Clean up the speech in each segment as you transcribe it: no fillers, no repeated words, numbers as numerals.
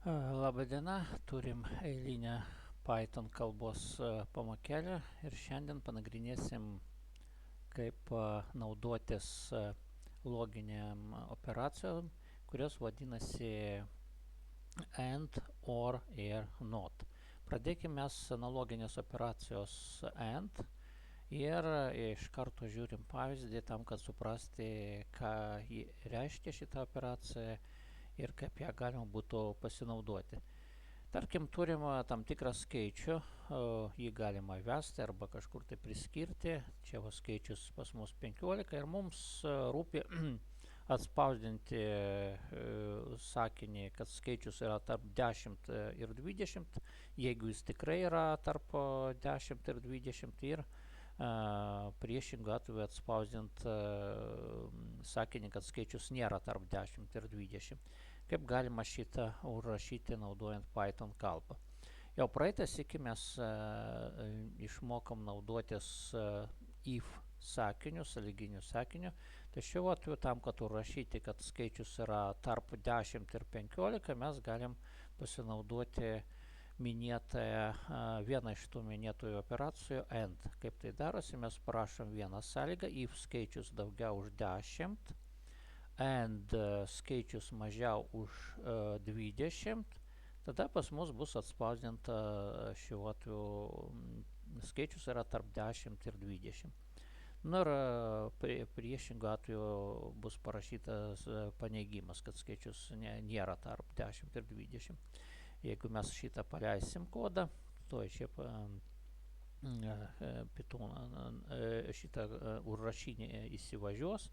Labadiena, turim eilinę Python kalbos pamokėlę ir šiandien panagrinėsim, kaip naudotis loginiam operacijom, kurios vadinasi AND, OR ir NOT. Pradėkime mes nuo loginės operacijos AND ir iš karto žiūrim pavyzdį tam, kad suprasti, ką ji reiškia šitą operaciją ir kaip ją galima būtų pasinaudoti. Tarkim, turim tam tikrą skaičių, jį galima vesti arba kažkur tai priskirti. Čia skaičius pas mus 15 ir mums rūpi atspausdinti sakinį, kad skaičius yra tarp 10 ir 20, jeigu jis tikrai yra tarp 10 ir 20 ir priešingų atveju atspausdinti sakinį, kad skaičius nėra tarp 10 ir 20. Kaip galima šitą užrašyti naudojant Python kalbą. Jau praeitą sykį mes išmokom naudotis if sakiniu, sąlyginiu sakiniu. Tačiau atveju tam, kad užrašyti, kad skaičius yra tarp 10 ir 15, mes galim pasinaudoti vieną iš tų minėtųjų operacijų AND. Kaip tai darosi, mes parašom vieną sąlygą, if skaičius daugiau už 10, AND skaičius mažiau už 20, tada pas mus bus atspausdinta šiuo atveju skaičius yra tarp 10 ir 20. Nu ir priešingų atveju bus parašytas paneigimas, kad skaičius nėra tarp 10 ir 20. Jeigu mes šitą paleisim kodą, to čia šitą užrašinį įsivažiuos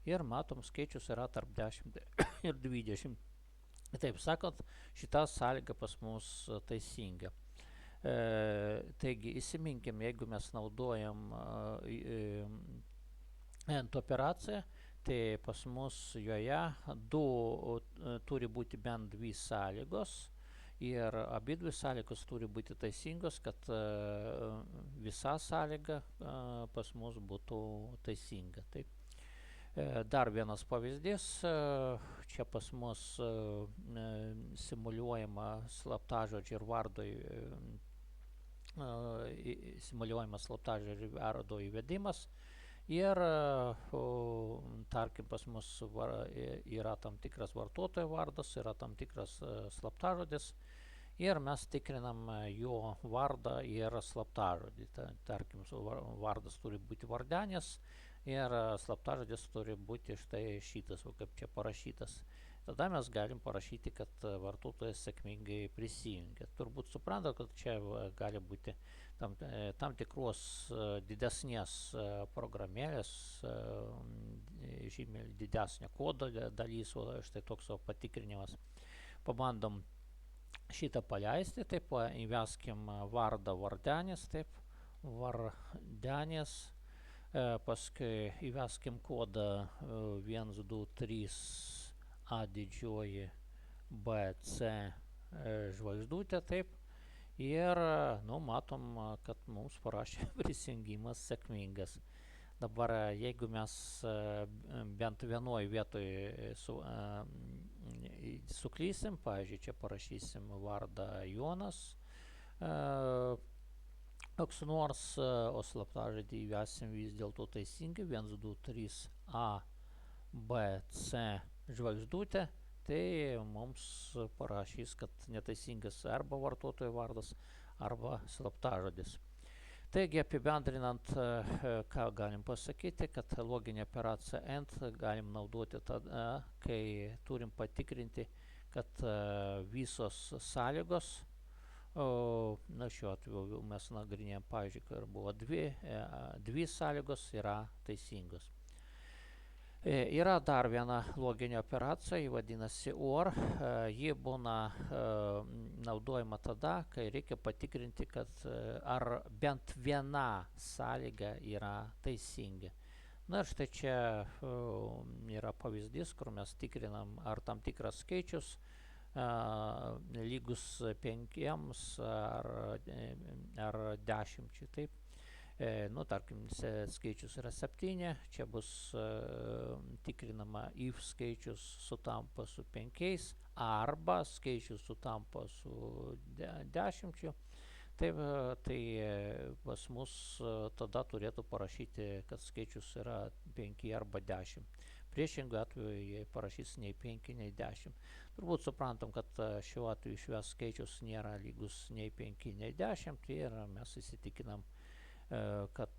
ir matom, skaičius yra tarp 10 ir 20. Taip sakant, šita sąlyga pas mus teisinga. Taigi, įsiminkim, jeigu mes naudojam AND operaciją, tai pas mus joje turi būti bent dvi sąlygos. Ir abidvi sąlygos turi būti teisingos, kad visa sąlyga pas mus būtų teisinga. Taip. Dar vienas pavyzdys. Čia pas mus simuliuojama slaptažodžio ir vardo įvedimas. Ir tarkim, pas mus yra tam tikras vartotojo vardas, yra tam tikras slaptažodis ir mes tikrinam jo vardą ir slaptažodį. Tarkim, vardas turi būti vardenis ir slaptažodis turi būti štai šitas, kaip čia parašytas. Tada mes galim parašyti, kad vartotojas sėkmingai prisijungia. Turbūt supranta, kad čia gali būti tam tikros didesnės programėlės, žymiai didesnio kodo dalys, o štai toks patikrinimas. Pabandom šitą paleisti, taip įveskim vardą vardenis, taip, vardenis, paskui įveskim kodą 1, 2, 3 A didžioji B, C žvaigždutė, taip. Ir, matom, kad mums parašė prisijungimas sėkmingas. Dabar, jeigu mes bent vienoj vietoj suklysim, pavyzdžiui, čia parašysim vardą Jonas, koks nors, o slaptažodį įvesim vis dėlto teisingai, 1, 2, 3 A, B, C žvaigždutė, tai mums parašys, kad neteisingas arba vartotojo vardas, arba slaptažodis. Taigi, apibendrinant, ką galim pasakyti, kad loginė operacija AND galim naudoti tada, kai turim patikrinti, kad visos sąlygos, šiuo atveju mes nagrinėjom, pavyzdžiui, kad buvo dvi sąlygos yra teisingos. Yra dar viena loginė operacija, ji vadinasi OR. Ji būna naudojama tada, kai reikia patikrinti, kad ar bent viena sąlyga yra teisinga. Na ir štai čia yra pavyzdys, kur mes tikrinam, ar tam tikras skaičius lygus 5 ar 10. Taip. Tarkim, skaičius yra 7, čia bus tikrinama if skaičius sutampa su 5 arba skaičius sutampa su 10, tai pas mus tada turėtų parašyti, kad skaičius yra 5 arba 10. Priešingų atveju jie parašys nei 5, nei 10. Turbūt suprantam, kad šiuo atveju išves skaičius nėra lygus nei 5, nei 10 ir mes įsitikinam, kad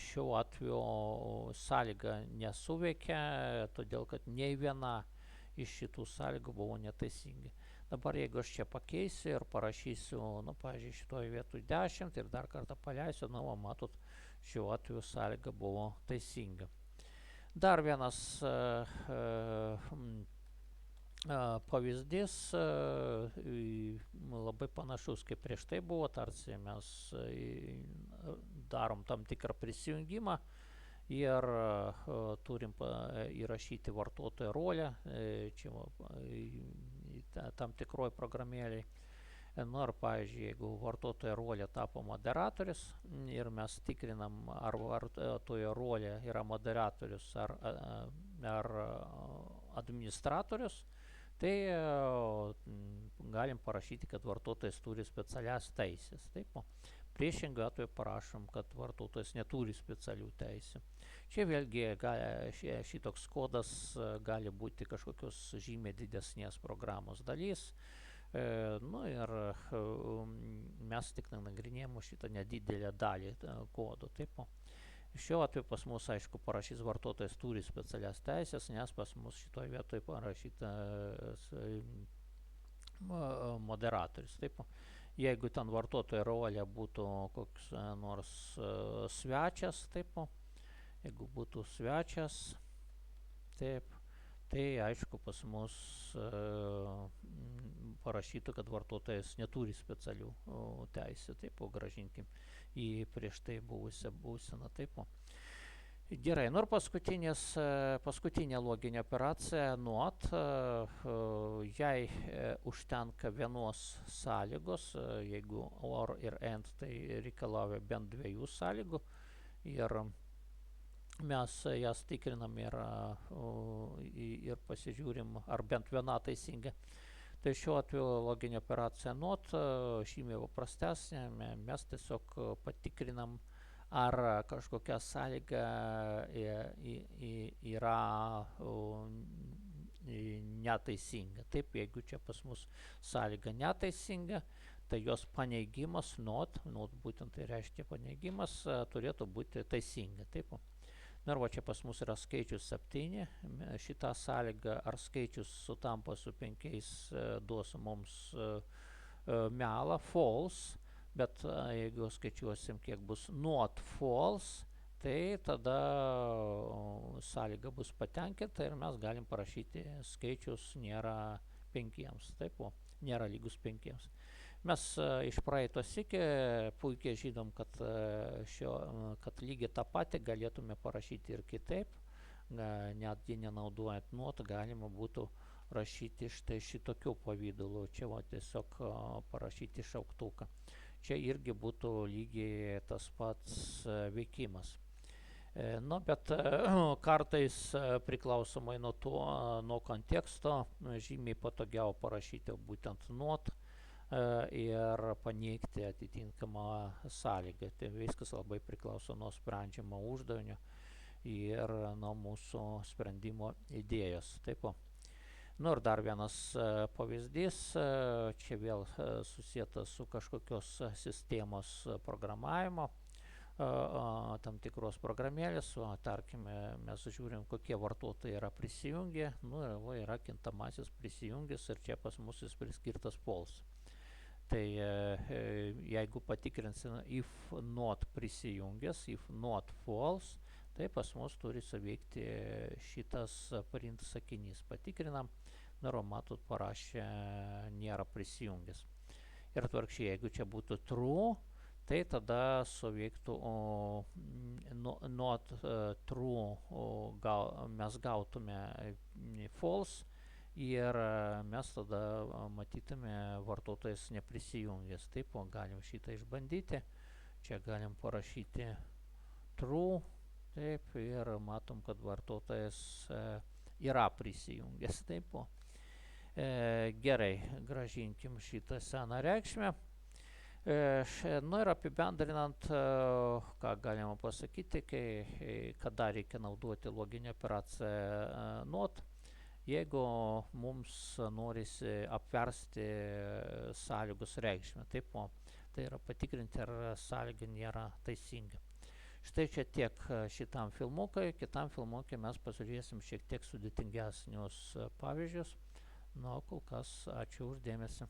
šiuo atveju sąlyga nesuveikia, todėl kad nei viena iš šitų sąlygų buvo neteisingi. Dabar jeigu aš čia pakeisiu ir parašysiu, pavyzdžiui, šitoje vietoje 10 ir dar kartą paleisiu, matot, šiuo atveju sąlyga buvo teisinga. Dar vienas pavyzdys labai panašus kaip prieš tai buvo, tarsi mes darom tam tikrą prisijungimą ir turim įrašyti vartotojo rolę čia tam tikroj programėlėj. Ir pavyzdžiui, jeigu vartotojo rolė tapo moderatorius ir mes tikrinam, ar vartotojo rolė yra moderatorius ar administratorius, tai galim parašyti, kad vartotojas turi specialias teisės. Taip, priešingą atveju parašom, kad vartotojas neturi specialių teisių. Čia vėlgi šitoks kodas gali būti kažkokios žymiai didesnės programos dalys. Ir mes tik nagrinėjame šitą nedidelę dalį kodo. Taip. Šiuo atveju pas mus, aišku, parašys vartotojas turi specialias teisės, nes pas mus šitoje vietoje parašyta moderatorius. Taip. Jeigu ten vartotojo rolė būtų koks nors svečias, taip, jeigu būtų svečias, taip, tai aišku pas mus parašytų, kad vartotojas neturi specialių teisių, taip, grąžinkim į prieš tai buvusią būseną, taip. Gerai, ir paskutinė loginė operacija not, jai užtenka vienos sąlygos, jeigu or ir and, tai reikalauja bent 2 sąlygų ir mes jas tikrinam ir pasižiūrim, ar bent viena teisinga. Tai šiuo atveju loginė operacija not žymiai paprastesnė, mes tiesiog patikrinam, ar kažkokia sąlyga yra neteisinga. Taip, jeigu čia pas mus sąlyga neteisinga, tai jos paneigimas not būtent tai reiškia paneigimas, turėtų būti teisinga. Taip. Ir čia pas mus yra skaičius 7, šitą sąlygą, ar skaičius sutampa su 5, duos mums melą, false, bet jeigu skaičiuosim, kiek bus not false, tai tada sąlyga bus patenkinta ir mes galim parašyti skaičius nėra 5, taip, nėra lygus 5. Mes iš praeito sykio puikiai žinom, kad lygiai tą patį galėtume parašyti ir kitaip, netgi nenaudojant not, galima būtų rašyti štai šitokiu pavydalu, čia tiesiog parašyti šauktuką. Čia irgi būtų lygiai tas pats veikimas. Bet kartais priklausomai nuo konteksto žymiai patogiau parašyti būtent not ir paneigti atitinkamą sąlygą. Tai viskas labai priklauso nuo sprendžiamo uždavinio ir nuo mūsų sprendimo idėjos. Taip. Ir dar vienas pavyzdys, čia vėl susietas su kažkokios sistemos programavimo, tam tikros programėlės, tarkime, mes žiūrim, kokie vartotojai yra prisijungę, yra kintamasis prisijungęs ir čia pas mus jis priskirtas false. Tai jeigu patikrinsime if not prisijungęs, if not false, tai pas mus turi suveikti šitas print sakinys. Patikrinam, matot, parašė nėra prisijungęs. Ir atvirkščiai, jeigu čia būtų true, tai tada suveiktų not true, mes gautume false, ir mes tada matytume vartotojas neprisijungęs. Taip, galim šitą išbandyti. Čia galim parašyti true, taip, ir matom, kad vartotojas yra prisijungęs. Taip, gerai, gražinkim šitą seną reikšmę. Nu ir apibendrinant, ką galima pasakyti, kada reikia naudoti loginę operaciją not, jeigu mums norisi apversti sąlygos reikšmę, taip, tai yra patikrinti, ar sąlyga nėra teisinga. Štai čia tiek šitam filmukui, kitam filmukui mes pasižiūrėsim šiek tiek sudėtingesnius pavyzdžius. Na, kol kas ačiū už dėmesį.